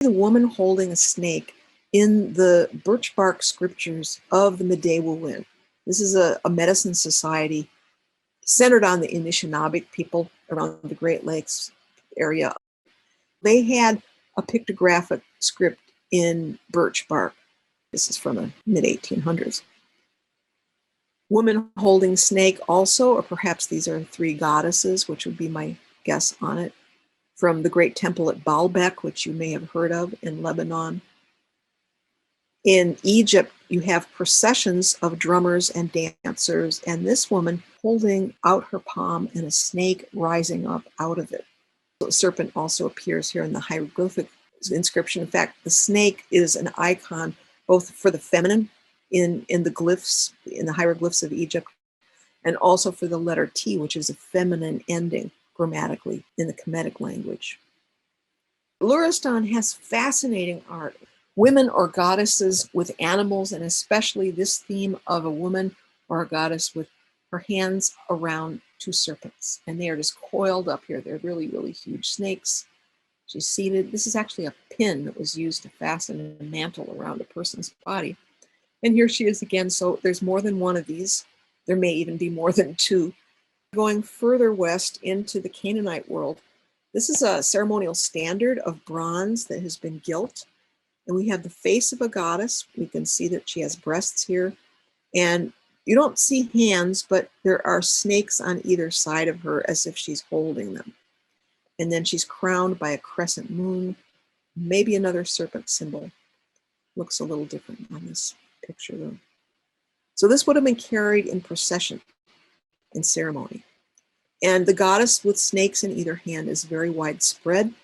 the woman holding a snake in the birch bark scriptures of the Medewiwin. This is a medicine society centered on the Anishinaabe people around the Great Lakes area. They had a pictographic script in birch bark. This is from the mid-1800s. Woman holding snake also, or perhaps these are three goddesses, which would be my guess on it, from the great temple at Baalbek, which you may have heard of in Lebanon. In Egypt, you have processions of drummers and dancers, and this woman holding out her palm and a snake rising up out of it. The serpent also appears here in the hieroglyphic inscription. In fact, the snake is an icon both for the feminine in the glyphs, in the hieroglyphs of Egypt, and also for the letter T, which is a feminine ending grammatically in the Kemetic language. Luristan has fascinating art. Women or goddesses with animals, and especially this theme of a woman or a goddess with her hands around two serpents. And they are just coiled up here. They're really, really huge snakes. She's seated. This is actually a pin that was used to fasten a mantle around a person's body. And here she is again. So there's more than one of these. There may even be more than two. Going further west into the Canaanite world, this is a ceremonial standard of bronze that has been gilt. And we have the face of a goddess. We can see that she has breasts here. And you don't see hands, but there are snakes on either side of her as if she's holding them. And then she's crowned by a crescent moon, maybe another serpent symbol. Looks a little different on this picture though. So this would have been carried in procession in ceremony. And the goddess with snakes in either hand is very widespread.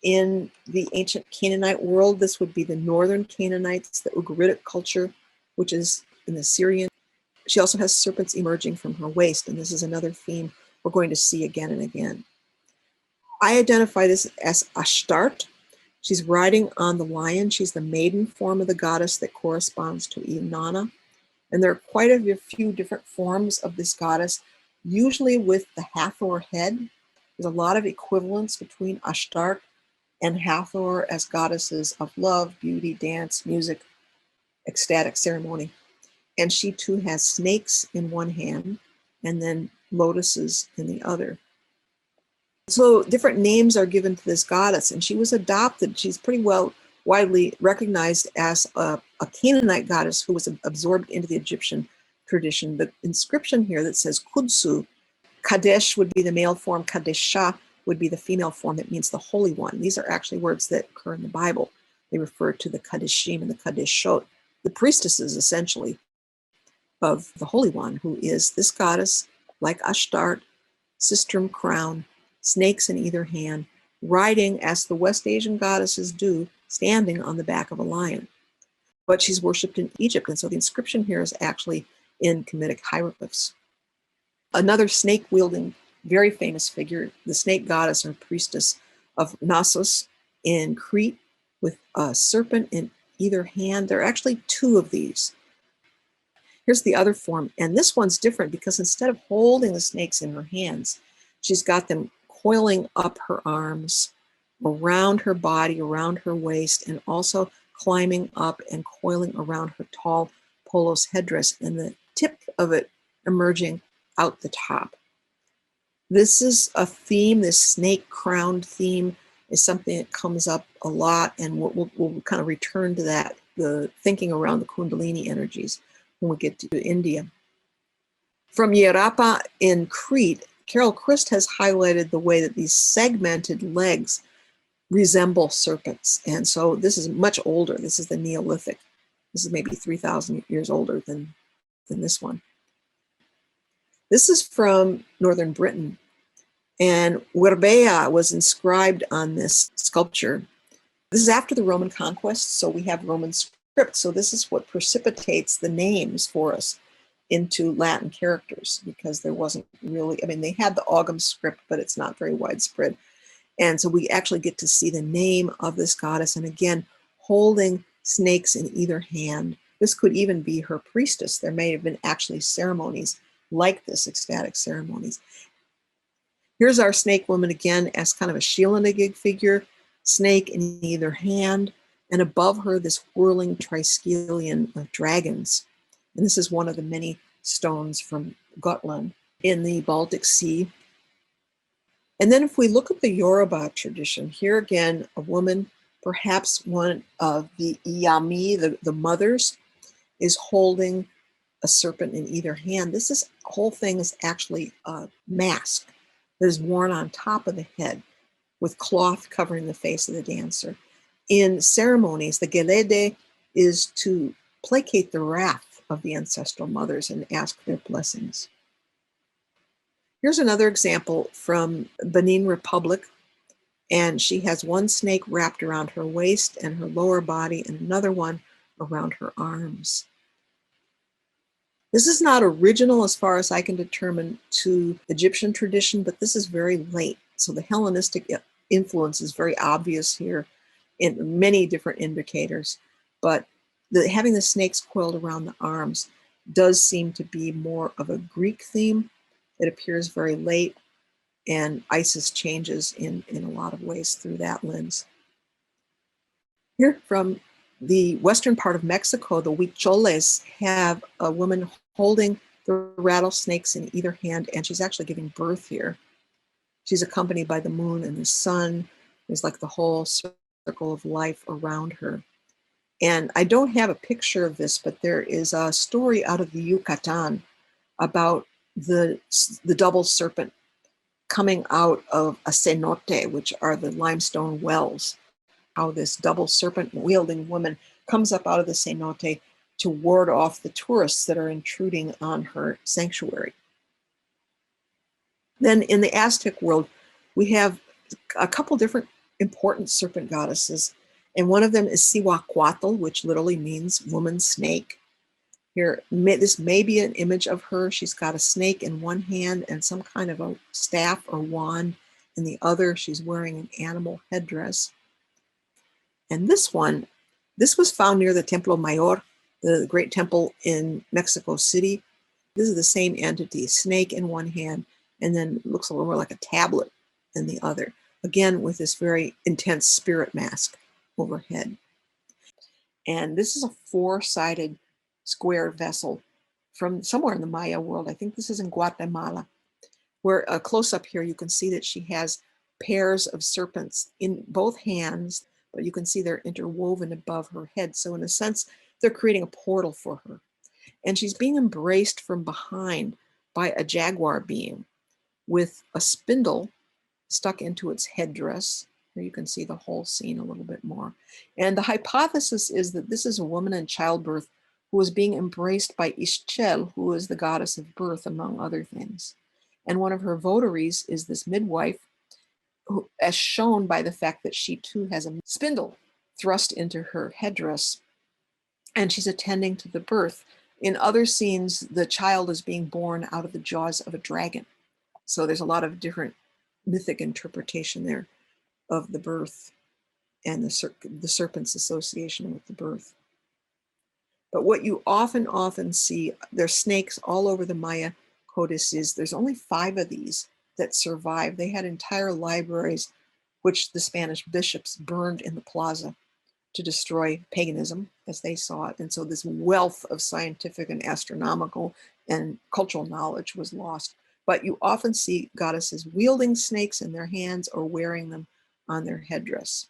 In the ancient Canaanite world, this would be the northern Canaanites, the Ugaritic culture, which is in the Syrian. She also has serpents emerging from her waist, and this is another theme we're going to see again and again. I identify this as Ashtart. She's riding on the lion. She's the maiden form of the goddess that corresponds to Inanna. And there are quite a few different forms of this goddess, usually with the Hathor head. There's a lot of equivalence between Ashtart and Hathor as goddesses of love, beauty, dance, music, ecstatic ceremony. And she too has snakes in one hand and then lotuses in the other. So different names are given to this goddess, and she was adopted. She's pretty well widely recognized as a Canaanite goddess who was absorbed into the Egyptian tradition. The inscription here that says Kudsu, Kadesh would be the male form, Kadesha would be the female form. That means the Holy One. These are actually words that occur in the Bible. They refer to the Kadeshim and the Kadeshot, the priestesses essentially of the Holy One, who is this goddess, like Ashtart, sistrum crown, snakes in either hand, riding as the West Asian goddesses do, standing on the back of a lion. But she's worshipped in Egypt, and so the inscription here is actually in Kemetic hieroglyphs. Another snake-wielding, very famous figure, the snake goddess or priestess of Knossos in Crete, with a serpent in either hand. There are actually two of these. Here's the other form, and this one's different because instead of holding the snakes in her hands, she's got them coiling up her arms, around her body, around her waist, and also climbing up and coiling around her tall polos headdress, and the tip of it emerging out the top. This is a theme, this snake-crowned theme is something that comes up a lot, and we'll kind of return to that, the thinking around the Kundalini energies when we get to India. From Yerapa in Crete, Carol Christ has highlighted the way that these segmented legs resemble serpents. And so this is much older. This is the Neolithic. This is maybe 3,000 years older than this one. This is from northern Britain. And Werbea was inscribed on this sculpture. This is after the Roman conquest, so we have Roman script. So this is what precipitates the names for us into Latin characters, because there wasn't really, I mean, they had the Ogham script, but it's not very widespread. And so we actually get to see the name of this goddess, and again, holding snakes in either hand. This could even be her priestess. There may have been actually ceremonies like this, ecstatic ceremonies. Here's our snake woman again as kind of a Sheelanigig figure, snake in either hand, and above her this whirling triskelion of dragons. And this is one of the many stones from Gotland in the Baltic Sea. And then if we look at the Yoruba tradition, here again, a woman, perhaps one of the Iyami, the mothers, is holding a serpent in either hand. This whole thing is actually a mask that is worn on top of the head with cloth covering the face of the dancer. In ceremonies, the gelede is to placate the wrath of the ancestral mothers and ask their blessings. Here's another example from Benin Republic, and she has one snake wrapped around her waist and her lower body and another one around her arms. This is not original as far as I can determine to Egyptian tradition, but this is very late. So the Hellenistic influence is very obvious here in many different indicators, but having the snakes coiled around the arms does seem to be more of a Greek theme. It appears very late, and Isis changes in a lot of ways through that lens. Here from the western part of Mexico, the Huicholes have a woman holding the rattlesnakes in either hand, and she's actually giving birth here. She's accompanied by the moon and the sun. There's like the whole circle of life around her. And I don't have a picture of this, but there is a story out of the Yucatan about the double serpent coming out of a cenote, which are the limestone wells. How this double serpent wielding woman comes up out of the cenote to ward off the tourists that are intruding on her sanctuary. Then in the Aztec world, we have a couple different important serpent goddesses, and one of them is Cihuacuatl, which literally means woman snake. Here, this may be an image of her. She's got a snake in one hand and some kind of a staff or wand in the other. She's wearing an animal headdress. And this was found near the Templo Mayor, the great temple in Mexico City. This is the same entity, snake in one hand, and then looks a little more like a tablet in the other. Again, with this very intense spirit mask overhead. And this is a four-sided square vessel from somewhere in the Maya world. I think this is in Guatemala, where a close-up here, you can see that she has pairs of serpents in both hands, but you can see they're interwoven above her head. So in a sense, they're creating a portal for her. And she's being embraced from behind by a jaguar being with a spindle stuck into its headdress. Here you can see the whole scene a little bit more. And the hypothesis is that this is a woman in childbirth who is being embraced by Ixchel, who is the goddess of birth, among other things. And one of her votaries is this midwife, who, as shown by the fact that she too has a spindle thrust into her headdress, and she's attending to the birth. In other scenes, the child is being born out of the jaws of a dragon. So there's a lot of different mythic interpretation there of the birth and the serpent's association with the birth. But what you often see, there's snakes all over the Maya codices. There's only 5 of these that survive. They had entire libraries, which the Spanish bishops burned in the plaza to destroy paganism as they saw it. And so this wealth of scientific and astronomical and cultural knowledge was lost. But you often see goddesses wielding snakes in their hands or wearing them on their headdress.